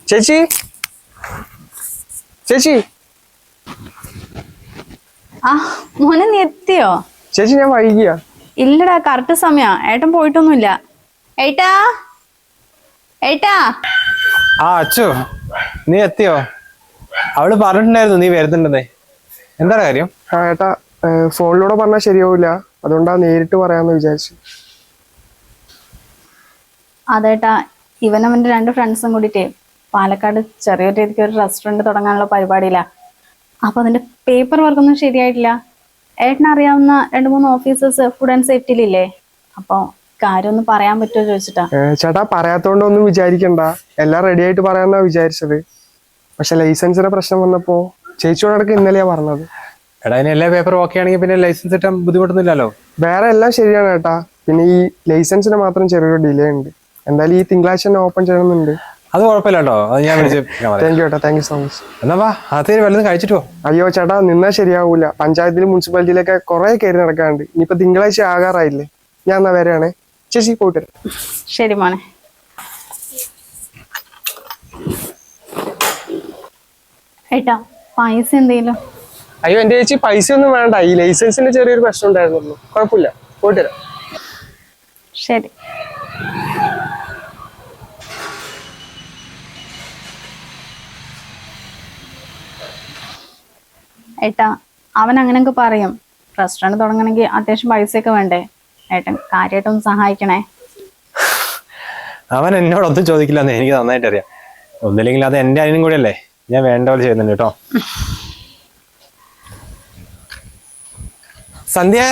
ചേച്ചി ചേച്ചി ആ മോനെ നീ എത്തിയോ? ചേച്ചി ഞാൻ വൈകിയ. ഇല്ലടാ കറക്റ്റ് സമയാ. ഏട്ടൻ പോയിട്ടൊന്നുമില്ല. ഏട്ടാ ഏട്ടാ. ആ അച്ചു, നീ എത്തിയോ? അവള് പറഞ്ഞിട്ടുണ്ടായിരുന്നു നീ വരുന്നുണ്ടെന്നേ. എന്താ കാര്യം? ആ ഏട്ടാ, ഫോണിലൂടെ പറഞ്ഞാൽ ശരിയാവില്ല, അതുകൊണ്ടാ നേരിട്ട് പറയാന്ന് വിചാരിച്ചു. അതേട്ടാ, ഇവനവന്റെ 2 ഫ്രണ്ട്സും കൂടിയിട്ടേ പാലക്കാട് ചെറിയൊരു രീതിക്ക് ഒരു റെസ്റ്റോറന്റ് തുടങ്ങാനുള്ള പരിപാടിയില്ല. അപ്പൊ അതിന്റെ പേപ്പർ വർക്കൊന്നും ശരിയായിട്ടില്ല. ഏട്ടനറിയാവുന്ന 2-3 ഓഫീസേഴ്സ് ഫുഡ് ആൻഡ് സേഫ്റ്റിയിലില്ലേ, അപ്പൊ കാര്യം ഒന്ന് പറയാൻ പറ്റുമോ ചോദിച്ചിട്ടാ. ചേട്ടാ, പറയാത്തോണ്ടൊന്നും വിചാരിക്കണ്ട, എല്ലാം റെഡി ആയിട്ട് പറയാന്നാ വിചാരിച്ചത്. പക്ഷെ ലൈസൻസിന്റെ പ്രശ്നം വന്നപ്പോ ചേച്ചിയോടക്ക് ഇന്നലെയാ പറഞ്ഞത്. എടാ, ഇനി എല്ലാ പേപ്പറും ഓക്കെ ആണെങ്കിൽ പിന്നെ ലൈസൻസ് കിട്ടാൻ ബുദ്ധിമുട്ടൊന്നുമില്ലല്ലോ. വേറെ എല്ലാം ശരിയാണ് ഏട്ടാ, പിന്നെ ഈ ലൈസൻസിന് മാത്രം ചെറിയൊരു ഡിലേ ഉണ്ട്. എന്തായാലും ഈ തിങ്കളാഴ്ച തന്നെ ഓപ്പൺ ചെയ്യണമെന്നുണ്ട്. അത് കുഴപ്പമില്ല കേട്ടോ, അത് ഞാൻ വിളിച്ചു. താങ്ക് യു ഏട്ടാ, താങ്ക് യു സോ മച്ച്. എന്നാ വാ, അതേ വല്ലതും കഴിച്ചിട്ടോ. അയ്യോ ചേട്ടാ, നിന്നാ ശരിയാവൂല. പഞ്ചായത്തിലും മുനിസിപ്പാലിറ്റിയിലൊക്കെ കുറെ കയറി നടക്കാണ്ട്. ഇനിയിപ്പോ തിങ്കളാഴ്ച ആകാറായില്ലേ, ഞാൻ എന്നാ വരെയാണേ. ചേച്ചി പോയിട്ട് വരാം. ശരി മോനെ. ഏട്ടാ, പൈസ എന്തെങ്കിലും? അയ്യോ എന്റെ ചേച്ചി, പൈസ ഒന്നും വേണ്ട. ഈ ലൈസൻസിന്റെ ചെറിയൊരു പ്രശ്നം ഉണ്ടായിരുന്നുള്ളൂ, കുഴപ്പമില്ല, പോയിട്ട് വരാം. ശരി. ഏട്ടാ, അവൻ അങ്ങനെയൊക്കെ പറയും. റെസ്റ്റോറന്റ് തുടങ്ങണമെങ്കിൽ അത്യാവശ്യം പൈസയൊക്കെ വേണ്ടേ? ഏട്ടൻ കാര്യമായിട്ടൊന്ന് സഹായിക്കണേ. അവൻ എന്നോടൊന്നും ചോദിക്കില്ലെന്ന് എനിക്ക് നന്നായിട്ട് അറിയാം. ഒന്നില്ലെങ്കിൽ അത് എന്റെ അനിയനും കൂടി അല്ലേ, ഞാൻ വേണ്ട പോലെ ചെയ്യുന്നുണ്ട് കേട്ടോ. സന്ധ്യ,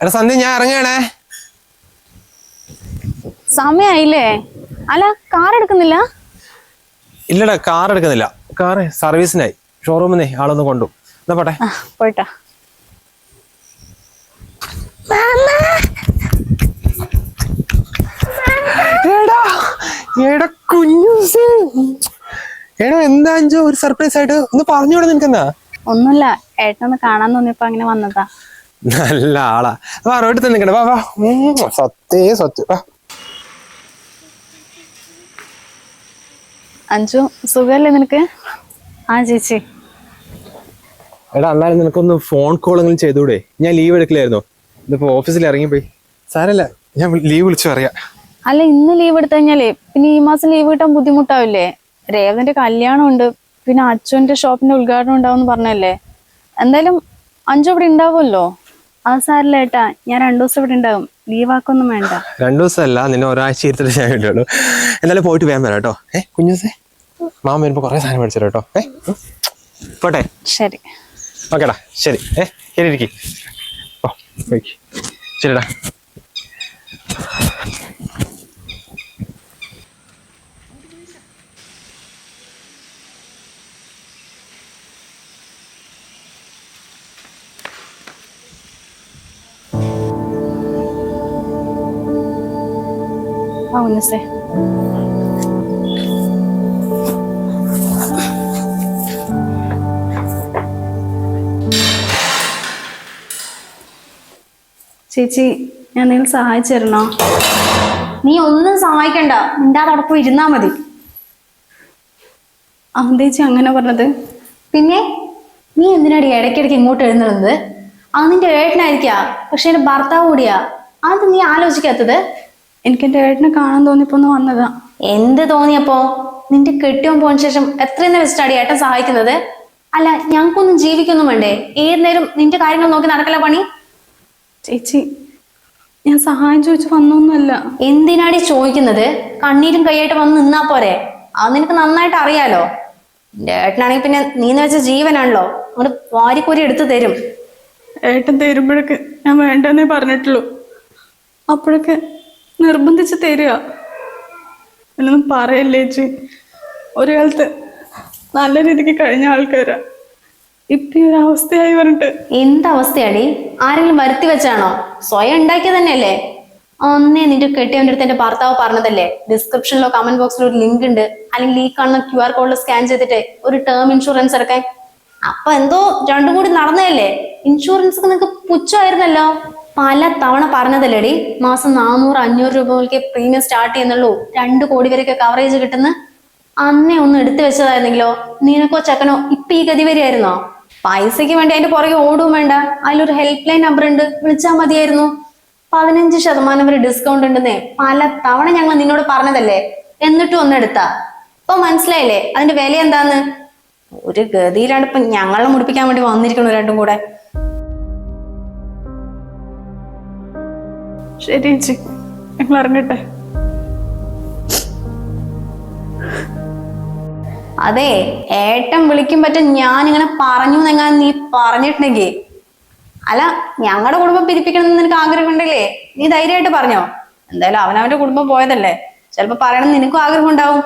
എടാ സന്ധ്യ, ഞാൻ ഇറങ്ങണേ. സമയായില്ലേ? അല്ല, കാർ എടുക്കുന്നില്ല? ഇല്ലടാ, കാർ എടുക്കുന്നില്ല. കാറ് സർവീസിനായി ഷോറൂമിൽ നിന്ന് ആളൊന്ന് കൊണ്ടു. എന്നാ പോട്ടെ. പോയിട്ടാ. എടാ എന്താ അഞ്ചോ ഒരു സർപ്രൈസ് ആയിട്ട് ഒന്ന് പറഞ്ഞോടെ നിനക്കെന്നാ? ഒന്നുമില്ല, ഏട്ടനൊന്ന് കാണാൻ തോന്നിയപ്പോ അങ്ങനെ വന്നതാ. നല്ല ആളാ. വാ, റോഡിൽ തന്നെ നിൽക്കണേ. വാ വാ, സത്യം വാ. അഞ്ചു, സുഖല്ലേ നിനക്ക്? ആ ചേച്ചി. എടാ, എന്നാലും നിനക്കൊന്ന് ഫോൺ കോളെങ്കിലും ചെയ്തൂടെ? ഞാൻ ലീവ് എടുക്കില്ലായിരുന്നോ? ഇതിപ്പോ ഓഫീസിൽ ഇറങ്ങിപ്പോയി. സാരല്ല, ഞാൻ ലീവ് വിളിച്ചു പറയാം. അല്ല, ഇന്ന് ലീവ് എടുത്തു കഴിഞ്ഞാലേ പിന്നെ ഈ മാസം ലീവ് കിട്ടാൻ ബുദ്ധിമുട്ടാവില്ലേ? രേവതിന്റെ കല്യാണം ഉണ്ട്, പിന്നെ അച്ഛന്റെ ഷോപ്പിന്റെ ഉദ്ഘാടനം ഉണ്ടാവും പറഞ്ഞല്ലേ. എന്തായാലും അഞ്ചു ഇവിടെ ഉണ്ടാവുമല്ലോ. ആ സാരില്ല ഏട്ടാ, ഞാൻ 2 ദിവസം ഇവിടെ ഉണ്ടാവും. ലീവാക്കൊന്നും വേണ്ട. 2 ദിവസമല്ല, നിന്നെ ഒരാഴ്ച ഇരുത്തിട്ട് ഞാൻ വേണ്ടുള്ളൂ. എന്തായാലും പോയിട്ട് വേഗം വരാം കേട്ടോ. കുഞ്ഞുസേ, മാമ വരുമ്പോ കുറെ സാധനം മേടിച്ചു കേട്ടോ. പോട്ടെ. ശരി. ഓക്കേടാ, ശരി. ശരി, ഇരിക്കും. ശരിടാ. ഉന്നസേ, ചേച്ചി, ഞാൻ നിങ്ങൾ സഹായിച്ചു തരണോ? നീ ഒന്നും സഹായിക്കണ്ട, മിണ്ടാതെ അവിടെ പോയി ഇരുന്നാ മതി. ചേച്ചി അങ്ങനെ പറഞ്ഞത്? പിന്നെ നീ എന്തിനാടി ഇടയ്ക്കിടയ്ക്ക് ഇങ്ങോട്ട് എഴുന്നള്ളുന്നത്? അത് നിന്റെ ഏട്ടനായിരിക്കാ, പക്ഷെ എന്റെ ഭർത്താവ് കൂടിയാ. അത് നീ ആലോചിക്കാത്തത്? എനിക്ക് എന്റെ ഏട്ടനെ കാണാൻ തോന്നിയപ്പോ ഒന്ന് വന്നതാ. എന്ത് തോന്നിയപ്പോ? നിന്റെ കെട്ടിയോൻ പോയതിനു ശേഷം എത്രയെന്ന് വെച്ചിട്ടാടി ഏട്ടൻ സഹായിക്കുന്നത്? അല്ല, ഞങ്ങൾക്കൊന്നും ജീവിക്കൊന്നും വേണ്ടേ? ഏത് നേരം നിന്റെ കാര്യങ്ങൾ നോക്കി നടക്കല പണി? ചേച്ചി, ഞാൻ സഹായം ചോദിച്ചു വന്നൊന്നുമല്ല. എന്തിനാടി ചോദിക്കുന്നത്? കണ്ണീരും കൈയായിട്ട് വന്ന് നിന്നാ പോരെ? അത് നിനക്ക് നന്നായിട്ട് അറിയാലോ. എന്റെ ഏട്ടനാണെങ്കിൽ പിന്നെ നീന്ന് വെച്ച ജീവനാണല്ലോ, അങ്ങോട്ട് വാരിക്കോരി എടുത്തു തരും. ഏട്ടൻ തരുമ്പോഴൊക്കെ ഞാൻ വേണ്ടെന്നേ പറഞ്ഞിട്ടുള്ളൂ. അപ്പോഴൊക്കെ നിർബന്ധിച്ച് തരിക. എന്നൊന്നും പറയല്ലേ ചേച്ചി. ഒരു കാലത്ത് നല്ല രീതിക്ക് കഴിഞ്ഞ ആൾക്കാരാ. ഇപ്പൊ ഈ ഒരു അവസ്ഥയായി പറഞ്ഞിട്ട് എന്തവസ്ഥയാടി? ആരെങ്കിലും വരുത്തി വെച്ചാണോ? സ്വയം ഉണ്ടാക്കിയ തന്നെയല്ലേ? അന്നേ നിന്റെ കെട്ടിയവന്റെ അടുത്ത് എന്റെ ഭർത്താവ് പറഞ്ഞതല്ലേ, ഡിസ്ക്രിപ്ഷനിലോ കമന്റ് ബോക്സിലോ ഒരു ലിങ്ക് ഉണ്ട്, അല്ലെങ്കിൽ ഈ കാണുന്ന QR കോഡിൽ സ്കാൻ ചെയ്തിട്ട് ഒരു ടേം ഇൻഷുറൻസ് എടുക്കാൻ. അപ്പൊ എന്തോ രണ്ടും കൂടി നടന്നതല്ലേ? ഇൻഷുറൻസ് നിനക്ക് പുച്ഛമായിരുന്നല്ലോ. പല തവണ പറഞ്ഞതല്ലേടി, മാസം 400-500 രൂപ മുതൽക്കേ പ്രീമിയം സ്റ്റാർട്ട് ചെയ്യുന്നുള്ളൂ, 2 കോടി വരെയൊക്കെ കവറേജ് കിട്ടുന്ന. അന്നേ ഒന്ന് എടുത്തു വെച്ചതായിരുന്നെങ്കിലോ നിനക്കോ ചെക്കനോ ഇപ്പൊ ഈ ഗതി വരെയായിരുന്നോ? പൈസയ്ക്ക് വേണ്ടി അതിന്റെ പുറകെ ഓടും വേണ്ട, അതിലൊരു ഹെൽപ്പ് ലൈൻ നമ്പർ ഉണ്ട്, വിളിച്ചാൽ മതിയായിരുന്നു. 15% വരെ ഡിസ്കൗണ്ട് ഉണ്ടെന്നേ പല തവണ ഞങ്ങൾ നിന്നോട് പറഞ്ഞതല്ലേ, എന്നിട്ടും ഒന്നെടുത്താ. ഇപ്പൊ മനസ്സിലായില്ലേ അതിന്റെ വില എന്താന്ന്? ഒരു ഗതിയിലാണ് ഇപ്പൊ ഞങ്ങളെ മുടിപ്പിക്കാൻ വേണ്ടി വന്നിരിക്കണു രണ്ടും കൂടെ. ശരി ചേച്ചി, ഞങ്ങൾ ഇറങ്ങട്ടെ. അതെ, ഏട്ടൻ വിളിക്കും പറ്റും ഞാനിങ്ങനെ പറഞ്ഞു എങ്ങാൻ നീ പറഞ്ഞിട്ടുണ്ടെങ്കിൽ, അല്ല ഞങ്ങളുടെ കുടുംബം പിരിപ്പിക്കണം എന്ന് നിനക്ക് ആഗ്രഹമുണ്ടല്ലേ, നീ ധൈര്യമായിട്ട് പറഞ്ഞോ. എന്തായാലും അവനവന്റെ കുടുംബം പോയതല്ലേ, ചിലപ്പോ പറയണം നിനക്കും ആഗ്രഹം ഉണ്ടാവും.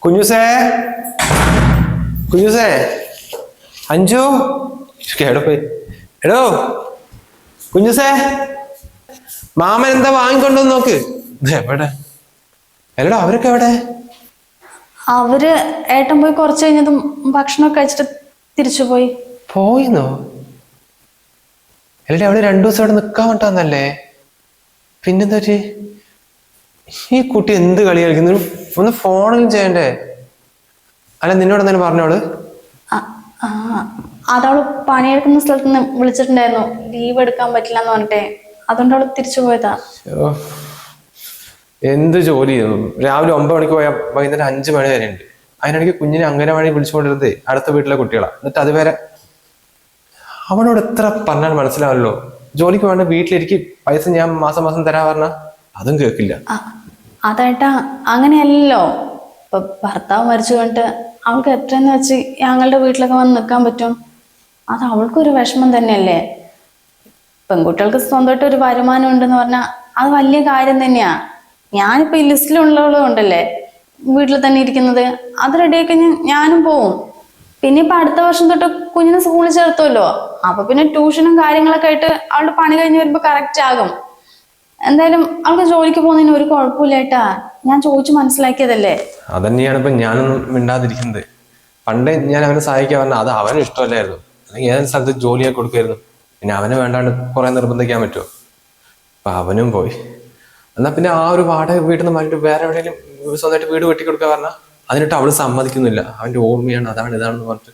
കുഞ്ഞുസേ, കുഞ്ഞുസേ, അഞ്ചു എവിടെ പോയി? എടോ കുഞ്ഞുസേ, മാമൻ എന്താ വാങ്ങിക്കൊണ്ടുവന്ന് നോക്ക്. എവിടെ? എല്ലടോ അവരൊക്കെ എവിടെ? അവര് ഏട്ടൻ പോയി കുറച്ച് കഴിഞ്ഞതും ഭക്ഷണമൊക്കെ കഴിച്ചിട്ട് തിരിച്ചു പോയി. പോയിന്നോ? എല്ലടെ അവിടെ 2 ദിവസം അവിടെ നിക്കാൻ വേണ്ടാന്നല്ലേ? പിന്നെന്താ പറ്റി? ഈ കുട്ടി എന്ത് കളി കളിക്കുന്നു? ഒന്ന് ഫോണെങ്കിലും ചെയ്യണ്ടേ? അല്ല നിന്നോട് എന്തെങ്കിലും പറഞ്ഞോള്? അതവള് പണിയെടുക്കുന്ന സ്ഥലത്ത് നിന്ന് വിളിച്ചിട്ടുണ്ടായിരുന്നു, ലീവ് എടുക്കാൻ പറ്റില്ല എന്ന് പറഞ്ഞിട്ടേ, അതുകൊണ്ട് അവള് തിരിച്ചു പോയതാ. എന്ത് ജോലി ചെയ്യുന്നു? രാവിലെ 9 മണിക്ക് പോയാൽ വൈകുന്നേരം 5 മണി വരെ ഉണ്ട്. അതിനിടയ്ക്ക് കുഞ്ഞിനെ അംഗനവാടി വിളിച്ചുകൊണ്ടിരുന്നത് അടുത്ത വീട്ടിലെ കുട്ടികളാ. എന്നിട്ട് അതുവരെ അവനോട് എത്ര പറഞ്ഞാൽ മനസ്സിലാവല്ലോ. ജോലിക്ക് വേണ്ട വീട്ടിലിരിക്കും, പൈസ ഞാൻ മാസം മാസം തരാ പറഞ്ഞ അതും കേൾക്കില്ല. അതേട്ടാ അങ്ങനെയല്ലല്ലോ. ഇപ്പൊ ഭർത്താവ് മരിച്ചു കൊണ്ട് അവൾക്ക് എത്രയെന്ന് വെച്ച് ഞങ്ങളുടെ വീട്ടിലൊക്കെ വന്ന് നിൽക്കാൻ പറ്റും? അത് അവൾക്കൊരു വിഷമം തന്നെയല്ലേ. പെൺകുട്ടികൾക്ക് സ്വന്തമായിട്ട് ഒരു വരുമാനം ഉണ്ടെന്ന് പറഞ്ഞാൽ അത് വലിയ കാര്യം തന്നെയാ. ഞാനിപ്പോ ഈ ലിസ്റ്റിലുള്ളവളും ഉണ്ടല്ലേ വീട്ടിൽ തന്നെ ഇരിക്കുന്നത്, അത് റെഡിയാക്കി ഞാനും പോവും. പിന്നെ ഇപ്പൊ അടുത്ത വർഷം തൊട്ട് കുഞ്ഞിനെ സ്കൂളിൽ ചേർത്തുമല്ലോ, അപ്പൊ പിന്നെ ട്യൂഷനും കാര്യങ്ങളൊക്കെ ആയിട്ട് അവളുടെ പണി കഴിഞ്ഞ് വരുമ്പോ കറക്റ്റ് ആകും. എന്തായാലും അവൾക്ക് ജോലിക്ക് പോകുന്നതിന് ഒരു കുഴപ്പമില്ലേട്ടാ, ഞാൻ ചോദിച്ചു മനസ്സിലാക്കിയതല്ലേ. അതന്നെയാണ് ഇപ്പൊ ഞാനൊന്നും മിണ്ടാതിരിക്കുന്നത്. പണ്ട് ഞാൻ അവനെ സഹായിക്കാൻ പറഞ്ഞാൽ അത് അവനും ഇഷ്ടമല്ലായിരുന്നു, അല്ലെങ്കിൽ ഏതൊരു സ്ഥലത്ത് ജോലിയാക്കി കൊടുക്കുമായിരുന്നു. പിന്നെ അവനെ വേണ്ടാണ്ട് കുറെ നിർബന്ധിക്കാൻ പറ്റുമോ? അപ്പൊ അവനും പോയി. എന്നാ പിന്നെ ആ ഒരു വാടക വീട്ടിൽ നിന്ന് മാറ്റിട്ട് വേറെ എവിടെയെങ്കിലും സ്വന്തമായിട്ട് വീട് വെട്ടിക്കൊടുക്കുക പറഞ്ഞാൽ അതിനിട്ട് അവള് സമ്മതിക്കുന്നില്ല. അവന്റെ ഓർമ്മയാണ് അതാണ് ഇതാണെന്ന് പറഞ്ഞിട്ട്.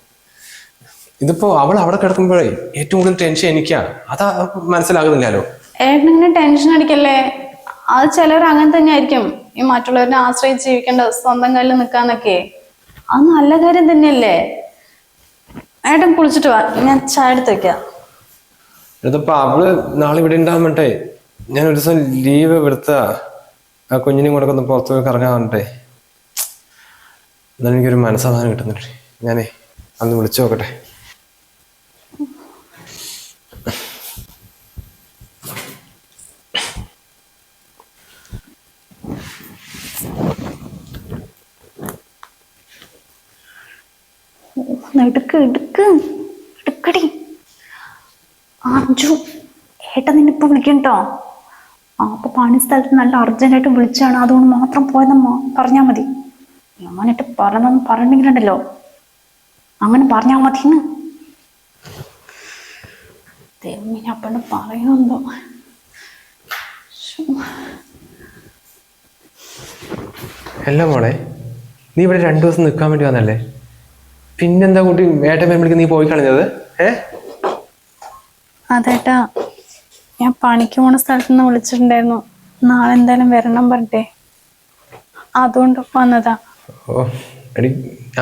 ഇതിപ്പോ അവൾ അവിടെ കിടക്കുമ്പോഴേ ഏറ്റവും കൂടുതൽ ടെൻഷൻ എനിക്കാണ്. അതാ മനസ്സിലാകുന്നില്ലല്ലോ. ഏട്ടനിങ്ങനെ ടെൻഷൻ അടിക്കല്ലേ, അത് ചിലവർ അങ്ങനെ തന്നെ ആയിരിക്കും, ഈ മറ്റുള്ളവരെ ആശ്രയിച്ച് ജീവിക്കേണ്ട, സ്വന്തം കാലിൽ നിൽക്കാന്നൊക്കെ. അത് നല്ല കാര്യം തന്നെയല്ലേ. ഏട്ടൻ കുളിച്ചിട്ട് വാ, ഞാൻ ചായ എടുത്ത് വെക്കാം. ഇതിപ്പോ അവള് നാളെ ഇവിടെ ഉണ്ടാകാൻ വേണ്ടേ ഞാൻ ഒരു ദിവസം ലീവ് എടുത്താ ആ കുഞ്ഞിനെയും കൂടെ ഒന്ന് പുറത്തു പോയി കറങ്ങാൻ വേണ്ടേ. എന്നാലും എനിക്കൊരു മനസ്സമാധാനം കിട്ടുന്നുണ്ട്. ഞാനേ അന്ന് വിളിച്ചു നോക്കട്ടെ. എടുക്കടി അഞ്ചു, ഏട്ടൻ നിന്നിപ്പോ വിളിക്കട്ടോ. അപ്പൊ പണി സ്ഥലത്ത് നല്ല അർജന്റായിട്ട് വിളിച്ചാണ്, അതുകൊണ്ട് മാത്രം പോയെന്ന് പറഞ്ഞാ മതി. ഞാനിട്ട് പറഞ്ഞൊന്നും പറഞ്ഞിട്ടുണ്ടല്ലോ, അങ്ങനെ പറഞ്ഞാ മതിന്ന്. ദൈവമേ, അപ്പണ്ട് പറയുന്നുണ്ടോ? അല്ല മോളെ, നീ ഇവിടെ 2 ദിവസം നിൽക്കാൻ വേണ്ടി വന്നല്ലേ? പിന്നെന്താ കുട്ടി ഏട്ടൻ വരുമ്പോഴേക്ക് നീ പോയി കളഞ്ഞത്? അതേട്ടാ, ഞാൻ പണിക്ക് പോണ സ്ഥലത്ത് നിന്ന് വിളിച്ചിട്ടുണ്ടായിരുന്നു, നാളെ എന്തായാലും വരണം പറഞ്ഞേ, അതുകൊണ്ട് വന്നതാ. ഓ എടി,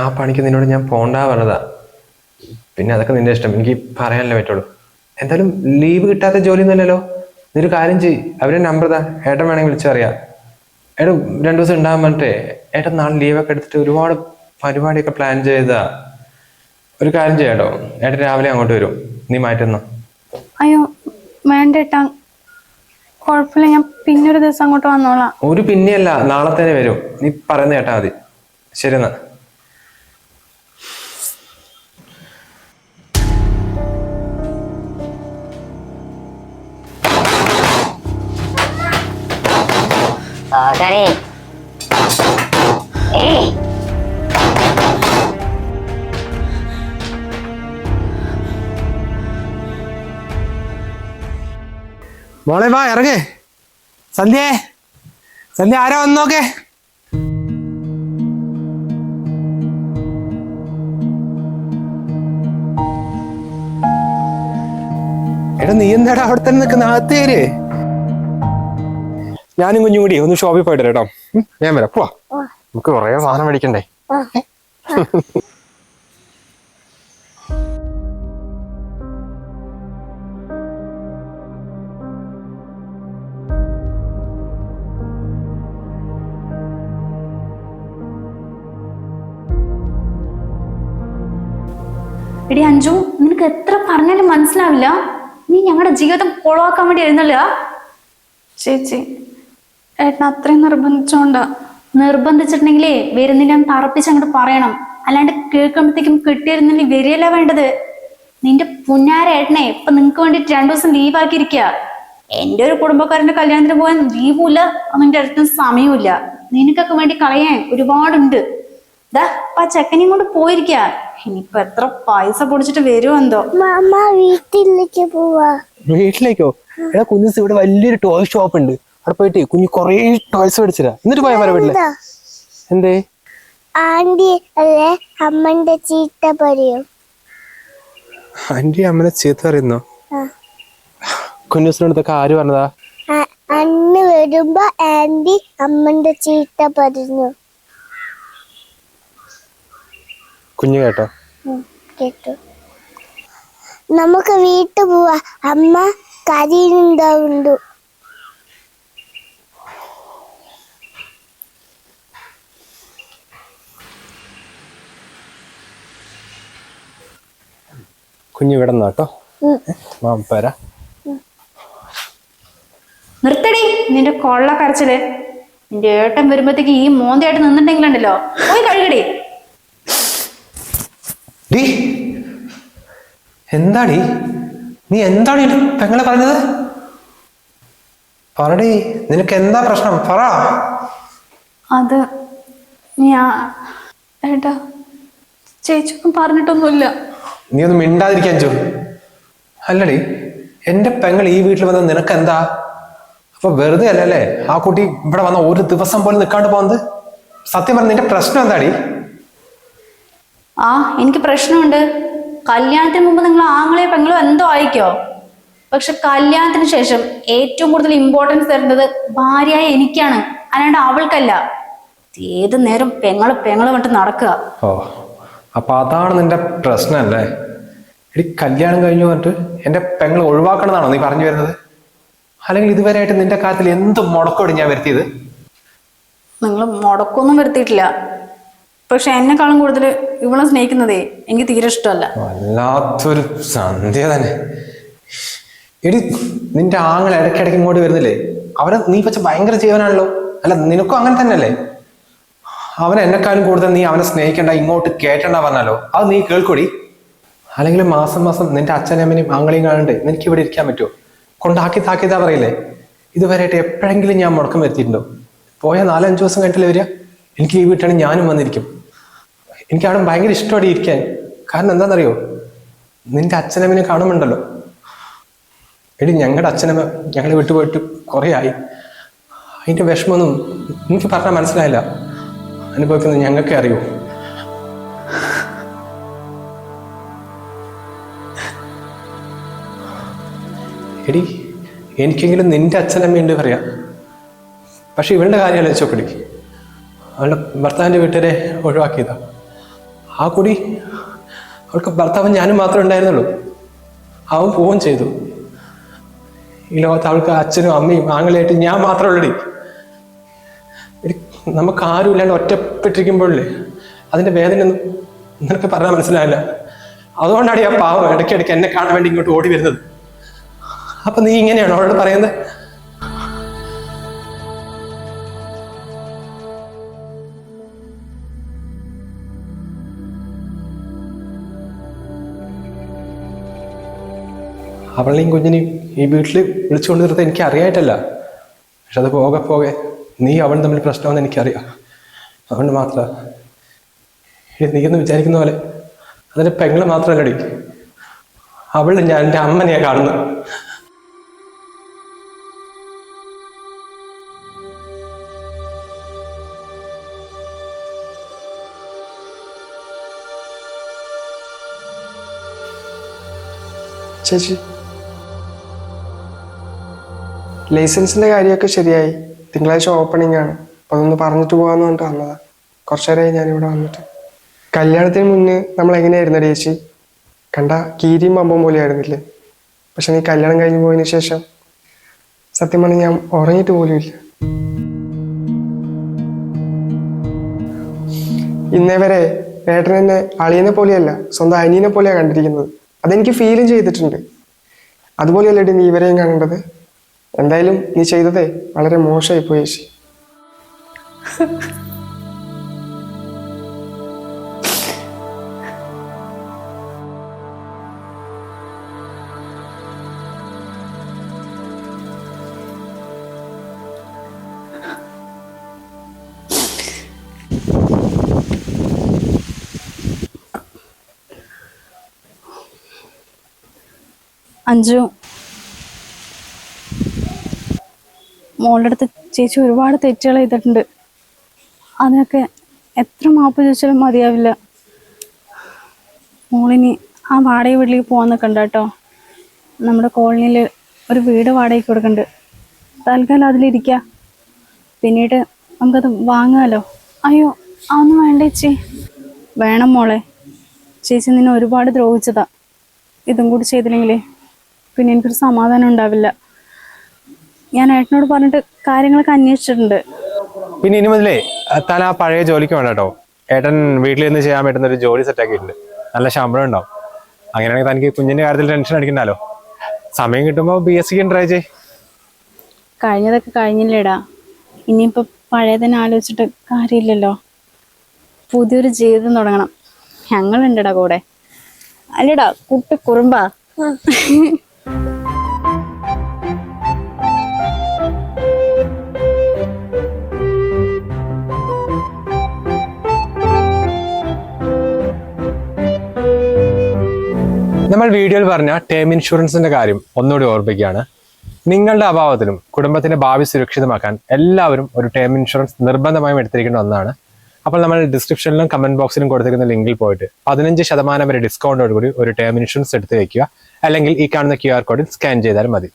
ആ പണിക്ക് നിന്നോട് ഞാൻ പോണ്ടാ പറഞ്ഞതാ. പിന്നെ അതൊക്കെ നിന്റെ ഇഷ്ടം, എനിക്ക് പറയാനല്ലേ പറ്റുള്ളൂ. എന്തായാലും ലീവ് കിട്ടാത്ത ജോലിയൊന്നുമല്ലല്ലോ. നീ ഒരു കാര്യം ചെയ്യ്, അവരെ നമ്പർ താ, ഏട്ടൻ വേണമെങ്കിൽ വിളിച്ചറിയാം. ഏട്ടൻ 2 ദിവസം ഉണ്ടാകാൻ പറഞ്ഞിട്ടേ ഏട്ടൻ നാളെ ലീവൊക്കെ എടുത്തിട്ട് ഒരുപാട് പരിപാടിയൊക്കെ പ്ലാൻ ചെയ്താ. ഒരു കാര്യം ചെയ്യാട്ടോ, ഏട്ടൻ രാവിലെ അങ്ങോട്ട് വരും, നീ മാറ്റുന്നു. അയ്യോ വേണ്ട ഏട്ടാ, കുഴപ്പമില്ല, ഞാൻ പിന്നെ ഒരു ദിവസം അങ്ങോട്ട് വന്നോളാം. ഒരു പിന്നെയല്ല, നാളെ തന്നെ വരും, നീ പറയുന്ന കേട്ടാ മതി. ശരി എന്നാ. മോളെ വാ ഇറങ്ങേ. സന്ധ്യേ, സന്ധ്യ ആരാ വന്നോക്കെ. എടാ നീ എന്താടാ അവിടെ തന്നെ നിൽക്കുന്ന, അകത്തേര്. ഞാനും കുഞ്ഞും കൂടി ഒന്ന് ഷോപ്പിൽ പോയിട്ട് കേട്ടോ. ഞാൻ വരാം, പോവാ. നമുക്ക് കുറേ സാധനം മേടിക്കണ്ടേ. എടി അഞ്ജു, നിനക്ക് എത്ര പറഞ്ഞാലും മനസ്സിലാവില്ല. നീ ഞങ്ങളുടെ ജീവിതം കൊളവാക്കാൻ വേണ്ടി എഴുന്നല്ല. ചേച്ചി ഏട്ടൻ അത്രയും നിർബന്ധിച്ചോണ്ടാ. നിർബന്ധിച്ചിട്ടുണ്ടെങ്കിലേ വരുന്നില്ല തറപ്പിച്ച് അങ്ങോട്ട് പറയണം. അല്ലാണ്ട് കേൾക്കുമ്പോഴത്തേക്കും കിട്ടിയിരുന്നില്ല വരികയല്ല വേണ്ടത്. നിന്റെ പുന്നാര ഏട്ടനെ ഇപ്പൊ നിങ്ങക്ക് വേണ്ടിട്ട് 2 ദിവസം ലീവ് ആക്കിയിരിക്കുക. എന്റെ ഒരു കുടുംബക്കാരന്റെ കല്യാണത്തിന് പോകാൻ ലീവുമില്ല, നിന്റെ അടുത്തും സമയമില്ല. നിനക്കൊക്കെ വേണ്ടി കളയാൻ ഒരുപാടുണ്ട്. ഇതാ ആ ചെക്കനെയും കൊണ്ട് പോയിരിക്ക. ഇനിയിപ്പൊ എത്ര പൈസ പൊടിച്ചിട്ട് വരുമോ എന്തോ. വീട്ടിലേക്ക് പോവാ. വീട്ടിലേക്കോ? എടാ കുഞ്ഞുസ്, ഇവിടെ വലിയൊരു ടോയ് ഷോപ്പ് ഉണ്ട്, അവിടെ പോയിട്ട് കുഞ്ഞു കൊറേ ടോയ്സ് മേടിച്ചിരാ. എന്നിട്ട് പോയാ വരാ വീട്ടില്. എന്തേ? ആന്റി അല്ലേ അമ്മന്റെ ചീത്ത പറയും. ആന്റി അമ്മനെ ചീത്ത പറയുന്നോ? കുഞ്ഞുസിനടുത്തൊക്കെ ആര് പറഞ്ഞതാ? അന്ന് വരുമ്പോ ആന്റി അമ്മന്റെ ചീത്ത പറഞ്ഞു. കുഞ്ഞു കേട്ടോ? കേട്ടു. നമുക്ക് വീട്ടിൽ പോവാ, അമ്മ കരയുന്നുണ്ടാവുന്നു. കുഞ്ഞു ഇവിടെ നിന്നാട്ടോ, പോരാ. നിർത്തടി നിന്റെ കൊള്ള കരച്ചില്. നിന്റെ ഏട്ടൻ വരുമ്പോഴത്തേക്ക് ഈ മോന്തയായിട്ട് നിന്നിട്ടുണ്ടെങ്കിലുണ്ടല്ലോ, പോയി കഴുകടി. എന്താടി നീ എന്താണ് പെങ്ങളെ പറഞ്ഞത്? പറടി, നിനക്ക് എന്താ പ്രശ്നം? പറ. അത് ഏട്ടാ, ചേച്ചിയൊന്നും പറഞ്ഞിട്ടൊന്നുമില്ല. നീ ഒന്ന് മിണ്ടാതിരിക്കാൻ ചോ. അല്ലടി, എന്റെ പെങ്ങൾ ഈ വീട്ടിൽ വന്നത് നിനക്ക് എന്താ? അപ്പൊ വെറുതെ അല്ലല്ലേ ആ കുട്ടി ഇവിടെ വന്ന ഒരു ദിവസം പോലും നിൽക്കാണ്ട് പോകുന്നത്? സത്യം പറഞ്ഞ നിന്റെ പ്രശ്നം എന്താടി? ആ എനിക്ക് പ്രശ്നമുണ്ട്. കല്യാണത്തിന് മുമ്പ് നിങ്ങൾ ആങ്ങളെയോ പെങ്ങളോ എന്തോ ആയിക്കോ, പക്ഷെ കല്യാണത്തിന് ശേഷം ഏറ്റവും കൂടുതൽ ഇമ്പോർട്ടൻസ് തരുന്നത് ഭാര്യയായ എനിക്കാണ്, അല്ലാണ്ട് അവൾക്കല്ല. ഏത് നേരം പെങ്ങള് പറഞ്ഞിട്ട് നടക്കുക. ഓ, അപ്പൊ അതാണ് നിന്റെ പ്രശ്നമല്ലേ? എടി, കല്യാണം കഴിഞ്ഞു പറഞ്ഞിട്ട് എന്റെ പെങ്ങൾ ഒഴിവാക്കണമെന്നാണോ നീ പറഞ്ഞു വരുന്നത്? അല്ലെങ്കിൽ ഇതുവരെയായിട്ട് നിന്റെ കാര്യത്തിൽ എന്ത് മുടക്കോടി ഞാൻ വരുത്തിയത്? നിങ്ങൾ മുടക്കൊന്നും വരുത്തിയിട്ടില്ല, പക്ഷെ എന്നെക്കാളും കൂടുതൽ ഇവളെ സ്നേഹിക്കുന്നതേ എനിക്ക് തീരെ ഇഷ്ടമല്ല. വല്ലാത്തൊരു സന്ധ്യ തന്നെ. എടി, നിന്റെ ആങ്ങൾ ഇടയ്ക്കിടയ്ക്ക് ഇങ്ങോട്ട് വരുന്നില്ലേ? അവനെ നീ വെച്ച ഭയങ്കര ജീവനാണല്ലോ. അല്ല, നിനക്കും അങ്ങനെ തന്നെയല്ലേ? അവൻ എന്നെക്കാളും കൂടുതൽ നീ അവനെ സ്നേഹിക്കണ്ട, ഇങ്ങോട്ട് കേട്ടണ്ട പറഞ്ഞാലോ, അത് നീ കേൾക്കൂടി. അല്ലെങ്കിൽ മാസം മാസം നിന്റെ അച്ഛനമ്മനെയും ആങ്ങളെയും കാണണ്ട് നിനക്ക് ഇവിടെ ഇരിക്കാൻ പറ്റുമോ? കൊണ്ടാക്കി താക്കിയതാ പറയില്ലേ? ഇതുവരെയായിട്ട് എപ്പോഴെങ്കിലും ഞാൻ മുടക്കം വരുത്തിയിട്ടുണ്ടോ? പോയ 4-5 ദിവസം കഴിഞ്ഞിട്ട് വരിക. എനിക്ക് ഈ വീട്ടാണ് ഞാനും വന്നിരിക്കും. എനിക്ക് അവിടെ ഭയങ്കര ഇഷ്ടമാണ് ഇരിക്കാൻ. കാരണം എന്താണെന്നറിയോ? നിന്റെ അച്ഛനമ്മനെ കാണുമുണ്ടല്ലോ. എടി, ഞങ്ങളുടെ അച്ഛനമ്മ ഞങ്ങളെ വിട്ടുപോയിട്ട് കുറേ ആയി. അതിന്റെ വിഷമമൊന്നും എനിക്ക് പറഞ്ഞാൽ മനസ്സിലായില്ല. അനുഭവിക്കുന്നത് ഞങ്ങൾക്കേ അറിയൂ. എടി, എനിക്കെങ്കിലും നിന്റെ അച്ഛനമ്മയുണ്ട് പറയാം. പക്ഷെ ഇവളുടെ കാര്യം ആലോചിച്ചോക്കടി. അവളുടെ ഭർത്താവിൻ്റെ വീട്ടുകാരെ ഒഴിവാക്കിയതാ. ആ കുടി അവൾക്ക് ഭർത്താവും ഞാനും മാത്രമേ ഉണ്ടായിരുന്നുള്ളൂ. അവൻ പോവുകയും ചെയ്തു. ഈ ലോകത്ത് അവൾക്ക് അച്ഛനും അമ്മയും ആങ്ങളായിട്ട് ഞാൻ മാത്രമേ ഉള്ളടി. നമുക്ക് ആരും ഇല്ലാണ്ട് ഒറ്റപ്പെട്ടിരിക്കുമ്പോഴല്ലേ അതിന്റെ വേദന ഒന്നും നിനക്ക് പറഞ്ഞാൽ മനസ്സിലായില്ല. അതുകൊണ്ടാണ് ആ പാവം ഇടയ്ക്കിടയ്ക്ക് എന്നെ കാണാൻ വേണ്ടി ഇങ്ങോട്ട് ഓടി വരുന്നത്. അപ്പൊ നീ ഇങ്ങനെയാണോ അവളോട് പറയുന്നത്? അവളെയും കുഞ്ഞിനെയും ഈ വീട്ടിൽ വിളിച്ചുകൊണ്ട് നിർത്താൻ എനിക്ക് അറിയായിട്ടല്ല. പക്ഷെ അത് പോകെ പോകെ നീ അവൻ തമ്മിൽ പ്രശ്നമെന്ന് എനിക്കറിയാം. അതുകൊണ്ട് മാത്രം നീ എന്ന് വിചാരിക്കുന്ന പോലെ അതിന്റെ പെങ്ങള് മാത്രമല്ലടി, അവള് ഞാൻ എൻ്റെ അമ്മനെയാ കാണുന്നത്. ചേച്ചി, ലൈസൻസിന്റെ കാര്യമൊക്കെ ശരിയായി. തിങ്കളാഴ്ച ഓപ്പണിംഗ് ആണ്. അപ്പൊ അതൊന്ന് പറഞ്ഞിട്ട് പോകാന്ന് പറഞ്ഞിട്ട് വന്നതാ. കുറച്ചേരായി ഞാനിവിടെ വന്നിട്ട്. കല്യാണത്തിന് മുന്നേ നമ്മൾ എങ്ങനെയായിരുന്നു ചേച്ചി? കണ്ട കീരിയും പമ്പും പോലെ ആയിരുന്നില്ലേ? പക്ഷെ നീ കല്യാണം കഴിഞ്ഞ് പോയതിനു ശേഷം സത്യം പറഞ്ഞാൽ ഞാൻ ഉറങ്ങിയിട്ട് പോലും ഇല്ല. ഇന്നേ വരെ ഏട്ടൻ എന്നെ അളിയനെ പോലെയല്ല, സ്വന്തം അനിയനെ പോലെയാണ് കണ്ടിരിക്കുന്നത്. അതെനിക്ക് ഫീലും ചെയ്തിട്ടുണ്ട്. അതുപോലെയല്ലേ നീ ഇവരെയും കാണേണ്ടത്? എന്തായാലും നീ ചെയ്തതേ വളരെ മോശമായി പോയി ചേച്ചി. അഞ്ജു, മോളുടെ അടുത്ത് ചേച്ചി ഒരുപാട് തെറ്റുകൾ ചെയ്തിട്ടുണ്ട്. അതിനൊക്കെ എത്ര മാപ്പ് ചോദിച്ചാലും മതിയാവില്ല. മോളിനി ആ വാടക വീട്ടിലേക്ക് പോകാൻ നിൽക്കണ്ട കേട്ടോ. നമ്മുടെ കോളനിയിൽ ഒരു വീട് വാടകയ്ക്ക് കൊടുക്കുന്നുണ്ട്. തൽക്കാലം അതിലിരിക്കുക. പിന്നീട് നമുക്കത് വാങ്ങാമല്ലോ. അയ്യോ, അതൊന്നും വേണ്ട ചേച്ചി. വേണം മോളെ. ചേച്ചി നിന്നെ ഒരുപാട് ദ്രോഹിച്ചതാ. ഇതും കൂടി ചെയ്തില്ലെങ്കിലേ പിന്നെ എനിക്കൊരു സമാധാനം ഉണ്ടാവില്ല. ഞാൻ ഏട്ടനോട് പറഞ്ഞിട്ട് കാര്യങ്ങളൊക്കെ അന്വേഷിച്ചിട്ടുണ്ട്. പിന്നെ ഇനി മുതലേ താൻ ആ പഴയ ജോലിക്ക് വേണ്ട കേട്ടോ. ഏട്ടൻ വീട്ടിൽ നിന്ന് ചെയ്യാൻ പറ്റുന്ന ഒരു ജോലി സെറ്റാക്കിയിട്ടുണ്ട്. നല്ല ശമ്പളം ഉണ്ടാവും. അങ്ങനെയാണെങ്കിൽ തനിക്ക് കുഞ്ഞിന്റെ കാര്യത്തിൽ ടെൻഷൻ അടിക്കണ്ടല്ലോ. സമയം കിട്ടുമ്പോൾ BSc ട്രൈ ചെയ്. കഴിഞ്ഞതൊക്കെ കഴിഞ്ഞില്ലേടാ. ഇനിയിപ്പോൾ പഴയതിനെ ആലോചിച്ചിട്ട് കാര്യമില്ലല്ലോ. പുതിയൊരു ജീവിതം തുടങ്ങണം. ഞങ്ങളുണ്ടടാ കൂടെ. അല്ലടാ കുട്ടി കുറുമ്പാ. നമ്മൾ വീഡിയോയിൽ പറഞ്ഞ ടേം ഇൻഷുറൻസിന്റെ കാര്യം ഒന്നുകൂടി ഓർമ്മിക്കുകയാണ്. നിങ്ങളുടെ അഭാവത്തിലും കുടുംബത്തിന്റെ ഭാവി സുരക്ഷിതമാക്കാൻ എല്ലാവരും ഒരു ടേം ഇൻഷുറൻസ് നിർബന്ധമായും എടുത്തിരിക്കേണ്ട ഒന്നാണ്. അപ്പോൾ നമ്മൾ ഡിസ്ക്രിപ്ഷനിലും കമന്റ് ബോക്സിലും കൊടുത്തിരിക്കുന്ന ലിങ്കിൽ പോയിട്ട് 15% വരെ ഡിസ്കൗണ്ടോട് കൂടി ഒരു ടേം ഇൻഷുറൻസ് എടുത്ത് വെക്കുക. അല്ലെങ്കിൽ ഈ കാണുന്ന QR കോഡിൽ സ്കാൻ ചെയ്താലും മതി.